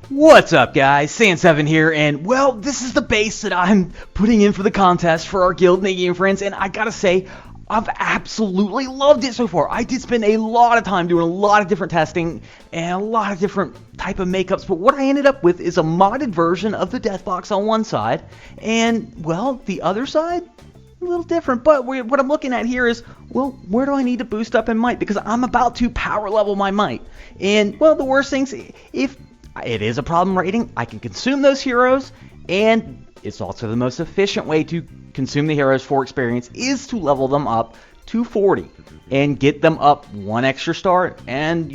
What's up, guys? Sand7 here, and well, this is the base that I'm putting in for the contest for our guild and friends, and I gotta say, I've absolutely loved it so far. I did spend a lot of time doing a lot of different testing and a lot of different type of makeups, but what I ended up with is a modded version of the death box on one side, and well, the other side, a little different. But what I'm looking at here is, well, where do I need to boost up in might? Because I'm about to power level my might, and well, the worst things, if it is a problem rating, I can consume those heroes, and it's also the most efficient way to consume the heroes for experience is to level them up to 40 and get them up one extra star, and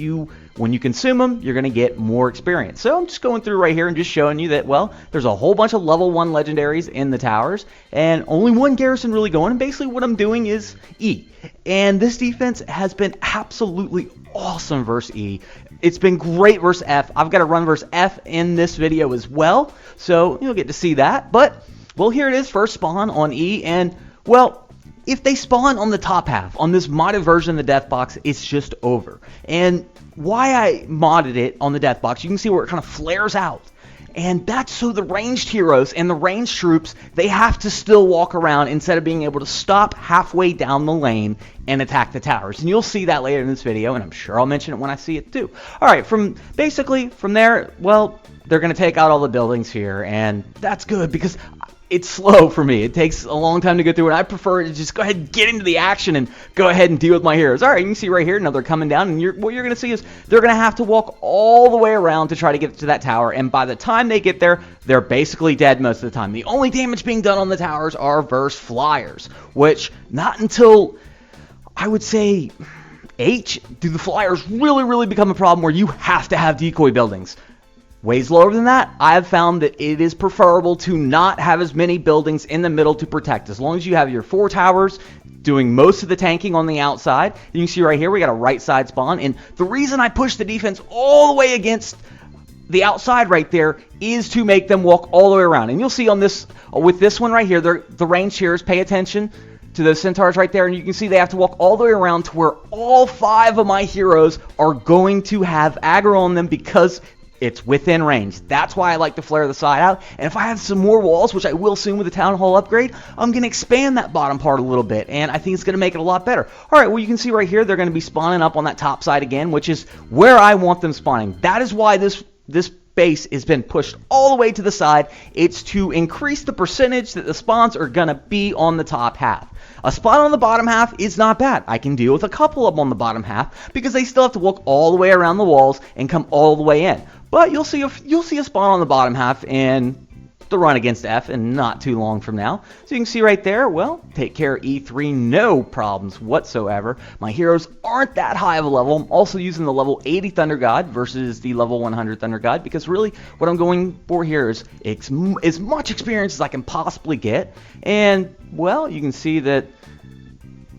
when you consume them, you're going to get more experience. So I'm just going through right here and just showing you that, well, there's a whole bunch of level 1 legendaries in the towers, and only one garrison really going, and basically what I'm doing is E. And this defense has been absolutely awesome versus E. It's been great versus F. I've got to run versus F in this video as well, so you'll get to see that. But, well, here it is, first spawn on E, and, well, if they spawn on the top half, on this modded version of the death box, it's just over. And why I modded it on the death box, you can see where it kind of flares out. And that's so the ranged heroes and the ranged troops, they have to still walk around instead of being able to stop halfway down the lane and attack the towers. And you'll see that later in this video, and I'm sure I'll mention it when I see it too. Alright, from there, well, they're going to take out all the buildings here, and that's good because it's slow for me. It takes a long time to go through, and I prefer to just go ahead and get into the action and go ahead and deal with my heroes. Alright, you can see right here, now they're coming down, and what you're going to see is they're going to have to walk all the way around to try to get to that tower, and by the time they get there, they're basically dead most of the time. The only damage being done on the towers are versus flyers, which not until, I would say, H, do the flyers really become a problem where you have to have decoy buildings. Ways lower than that, I have found that it is preferable to not have as many buildings in the middle to protect. As long as you have your 4 towers doing most of the tanking on the outside, you can see right here we got a right side spawn, and the reason I push the defense all the way against the outside right there is to make them walk all the way around. And you'll see on this, with this one right here, the ranged heroes, pay attention to those centaurs right there, and you can see they have to walk all the way around to where all 5 of my heroes are going to have aggro on them because it's within range. That's why I like to flare the side out. And if I have some more walls, which I will soon with the Town Hall upgrade, I'm going to expand that bottom part a little bit, and I think it's going to make it a lot better. Alright, well, you can see right here, they're going to be spawning up on that top side again, which is where I want them spawning. That is why this base has been pushed all the way to the side. It's to increase the percentage that the spawns are going to be on the top half. A spawn on the bottom half is not bad. I can deal with a couple of them on the bottom half because they still have to walk all the way around the walls and come all the way in. But you'll see a spawn on the bottom half in the run against F and not too long from now. So you can see right there, well, take care of E3, no problems whatsoever. My heroes aren't that high of a level. I'm also using the level 80 Thunder God versus the level 100 Thunder God because really what I'm going for here is as much experience as I can possibly get. And, well, you can see that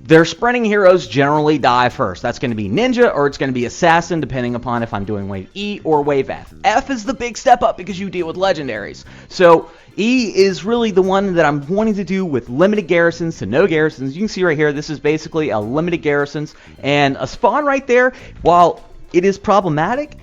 their sprinting heroes generally die first. That's going to be Ninja or it's going to be Assassin, depending upon if I'm doing Wave E or Wave F. F is the big step up because you deal with legendaries. So E is really the one that I'm wanting to do with limited garrisons to no garrisons. You can see right here, this is basically a limited garrisons. And a spawn right there, while it is problematic,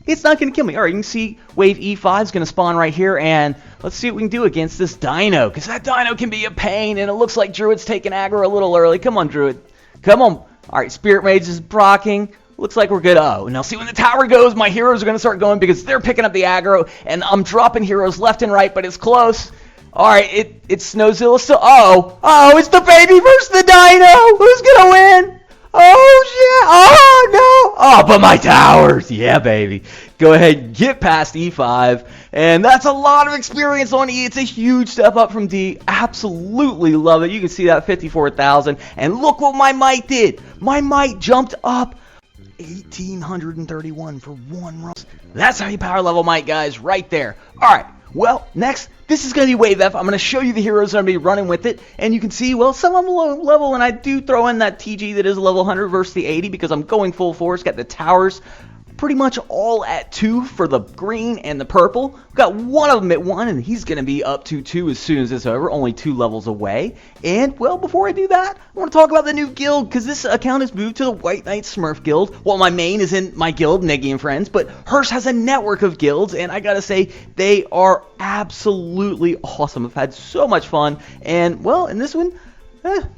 it's not going to kill me. Alright, you can see Wave E5 is going to spawn right here, and let's see what we can do against this Dino, because that Dino can be a pain, and it looks like Druid's taking aggro a little early. Come on, Druid. Come on. Alright, Spirit Mage is proccing. Looks like we're good. Oh, now see when the tower goes, my heroes are going to start going because they're picking up the aggro, and I'm dropping heroes left and right, but it's close. Alright, it's Snowzilla still. Oh, it's the baby versus the Dino. Who's going to win? Oh, yeah. Oh, no. Oh, but my towers. Yeah, baby. Go ahead, get past E5. And that's a lot of experience on E. It's a huge step up from D. Absolutely love it. You can see that 54,000. And look what my might did. My might jumped up 1,831 for one run. That's how you power level might, guys, right there. All right. Well, next, this is going to be Wave F. I'm going to show you the heroes that I'm going to be running with it. And you can see, well, some of them low level, and I do throw in that TG that is level 100 versus the 80 because I'm going full force. Got the towers pretty much all at 2 for the green and the purple. We've got one of them at 1, and he's going to be up to 2 as soon as it's over, only 2 levels away. And, well, before I do that, I want to talk about the new guild, because this account has moved to the White Knight Smurf Guild. Well, my main is in my guild, Niggy and Friends, but Hirsch has a network of guilds, and I gotta say, they are absolutely awesome. I've had so much fun, and, well, in this one,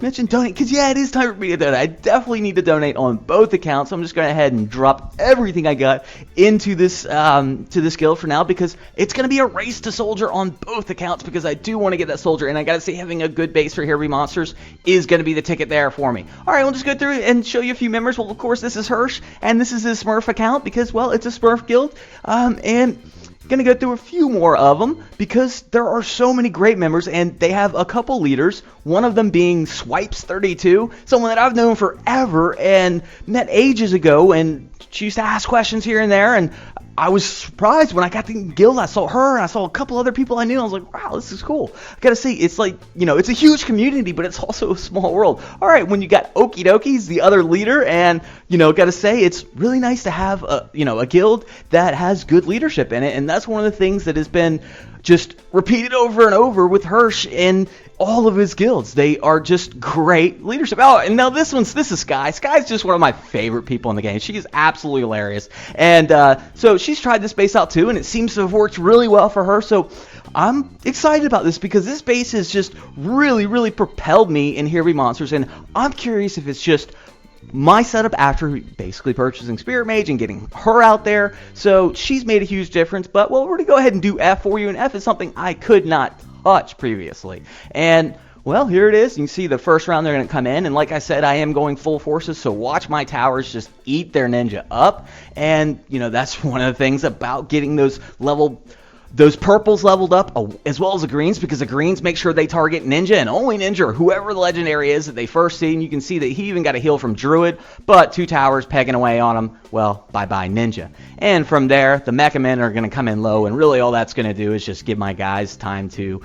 mention donate, because yeah, it is time for me to donate. I definitely need to donate on both accounts, so I'm just going to go ahead and drop everything I got into this guild for now, because it's going to be a race to soldier on both accounts, because I do want to get that soldier, and I got to say, having a good base for Here Be Monsters is going to be the ticket there for me. Alright, we'll just go through and show you a few members. Well, of course, this is Hirsch, and this is his Smurf account, because, well, it's a Smurf guild, and going to go through a few more of them because there are so many great members, and they have a couple leaders, one of them being Swipes32, someone that I've known forever and met ages ago, and she used to ask questions here and there, and I was surprised when I got the guild. I saw her, and I saw a couple other people I knew. I was like, wow, this is cool. I gotta say, it's like, it's a huge community, but it's also a small world. All right, when you got Okie Dokies, the other leader, and, gotta say, it's really nice to have a guild that has good leadership in it, and that's one of the things that has been just repeated over and over with Hirsch in all of his guilds. They are just great leadership. Oh, and now this is Sky. Sky's just one of my favorite people in the game. She is absolutely hilarious. And so she's tried this base out too, and it seems to have worked really well for her. So I'm excited about this because this base has just really, really propelled me in Here Be Monsters. And I'm curious if it's just my setup after basically purchasing Spirit Mage and getting her out there. So she's made a huge difference. But, well, we're going to go ahead and do F for you. And F is something I could not touch previously. And, well, here it is. You can see the first round they're going to come in. And like I said, I am going full forces. So watch my towers just eat their ninja up. And, that's one of the things about getting those purples leveled up as well as the greens, because the greens make sure they target ninja and only ninja or whoever the legendary is that they first see. And you can see that he even got a heal from druid, but 2 towers pegging away on him. Well, bye-bye ninja. And from there, the mecha men are going to come in low, and really all that's going to do is just give my guys time to,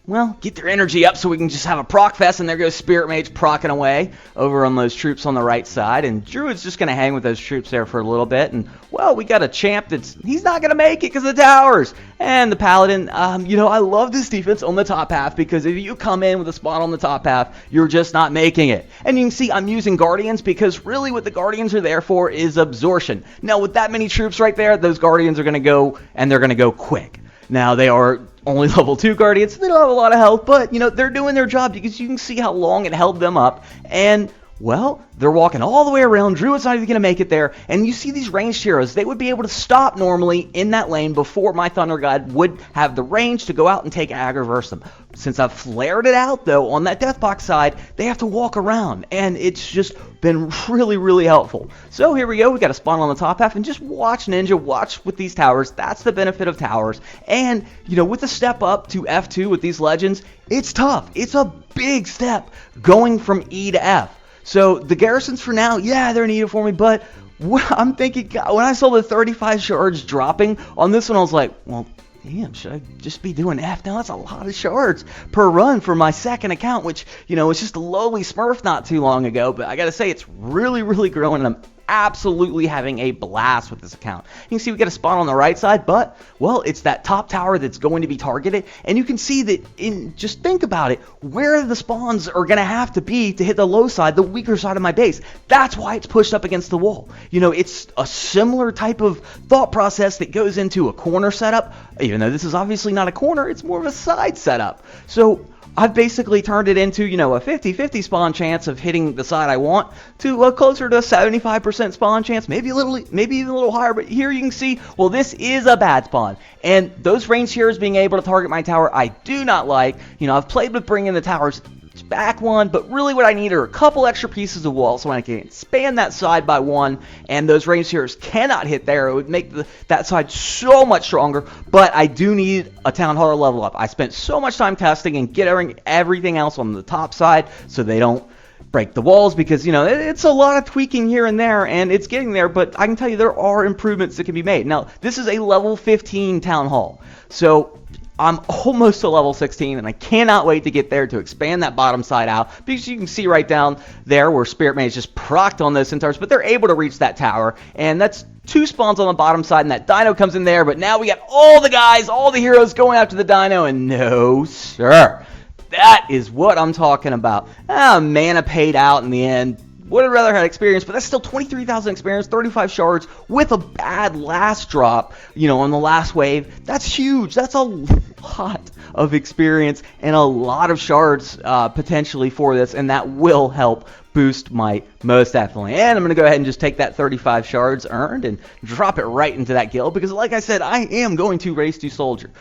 well, get their energy up so we can just have a proc fest, and there goes Spirit Mage procking away over on those troops on the right side, and Druid's just going to hang with those troops there for a little bit, and, well, we got a champ he's not going to make it because of the towers, and the Paladin, I love this defense on the top half, because if you come in with a spot on the top half, you're just not making it, and you can see I'm using Guardians, because really what the Guardians are there for is absorption. Now, with that many troops right there, those Guardians are going to go, and they're going to go quick. Now, they are only level 2 Guardians, so they don't have a lot of health, but, they're doing their job, because you can see how long it held them up, and, well, they're walking all the way around. Druid's not even going to make it there, and you see these ranged heroes. They would be able to stop normally in that lane before my Thunder God would have the range to go out and take aggro versus them. Since I've flared it out, though, on that Death Box side, they have to walk around, and it's just been really, really helpful. So here we go. We got a spawn on the top half, and just watch Ninja, watch with these towers. That's the benefit of towers. And, with the step up to F2 with these legends, it's tough. It's a big step going from E to F. So the garrisons for now, yeah, they're needed for me, but I'm thinking, when I saw the 35 shards dropping on this one, I was like, well, damn, should I just be doing F now? That's a lot of shards per run for my second account, which, was just a lowly Smurf not too long ago, but I gotta say, it's really, really growing, and I'm absolutely having a blast with this account. You can see we get a spawn on the right side, but, well, it's that top tower that's going to be targeted, and you can see that just think about it, where the spawns are going to have to be to hit the low side, the weaker side of my base. That's why it's pushed up against the wall. It's a similar type of thought process that goes into a corner setup, even though this is obviously not a corner, it's more of a side setup. So I've basically turned it into, a 50-50 spawn chance of hitting the side I want to closer to a 75% spawn chance, maybe even a little higher. But here you can see, well, this is a bad spawn. And those ranged heroes being able to target my tower, I do not like. I've played with bringing the towers back one, but really what I need are a couple extra pieces of wall so I can expand that side by 1, and those ranged heroes cannot hit there. It would make that side so much stronger, but I do need a Town Hall level up. I spent so much time testing and getting everything else on the top side so they don't break the walls, because, it's a lot of tweaking here and there, and it's getting there, but I can tell you there are improvements that can be made. Now, this is a level 15 Town Hall, so I'm almost to level 16, and I cannot wait to get there to expand that bottom side out, because you can see right down there where Spirit Mage just procced on those centaurs, but they're able to reach that tower, and that's 2 spawns on the bottom side, and that dino comes in there, but now we got all the guys, all the heroes going after the dino, and no, sir. That is what I'm talking about. Mana paid out in the end. Would have rather had experience, but that's still 23,000 experience, 35 shards with a bad last drop, on the last wave. That's huge. That's a lot of experience and a lot of shards potentially for this, and that will help boost might most definitely. And I'm going to go ahead and just take that 35 shards earned and drop it right into that guild, because like I said, I am going to race to soldier.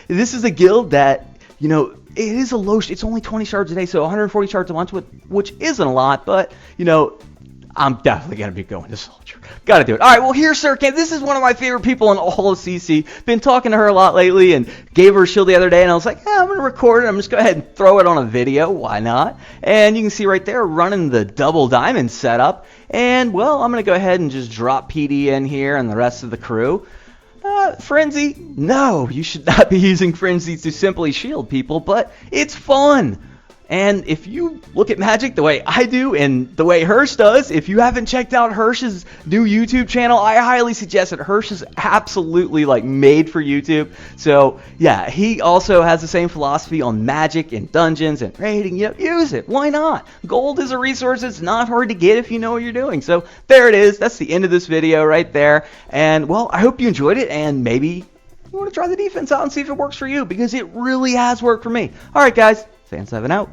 This is a guild that, it is a low, it's only 20 shards a day, so 140 shards a month, which isn't a lot, but, I'm definitely going to be going to soldier. Got to do it. All right, well, here's Sirkan. This is one of my favorite people in all of CC. Been talking to her a lot lately and gave her a shield the other day, and I was like, I'm going to record it. I'm just going to go ahead and throw it on a video. Why not? And you can see right there running the double diamond setup. And, well, I'm going to go ahead and just drop PD in here and the rest of the crew. Frenzy? No, you should not be using Frenzy to simply shield people, but it's fun. And if you look at Magic the way I do and the way Hirsch does, if you haven't checked out Hirsch's new YouTube channel, I highly suggest it. Hirsch is absolutely made for YouTube. So yeah, he also has the same philosophy on Magic and dungeons and raiding. Use it. Why not? Gold is a resource. It's not hard to get if you know what you're doing. So there it is. That's the end of this video right there. And well, I hope you enjoyed it, and maybe you want to try the defense out and see if it works for you, because it really has worked for me. All right, guys. Fan7 out.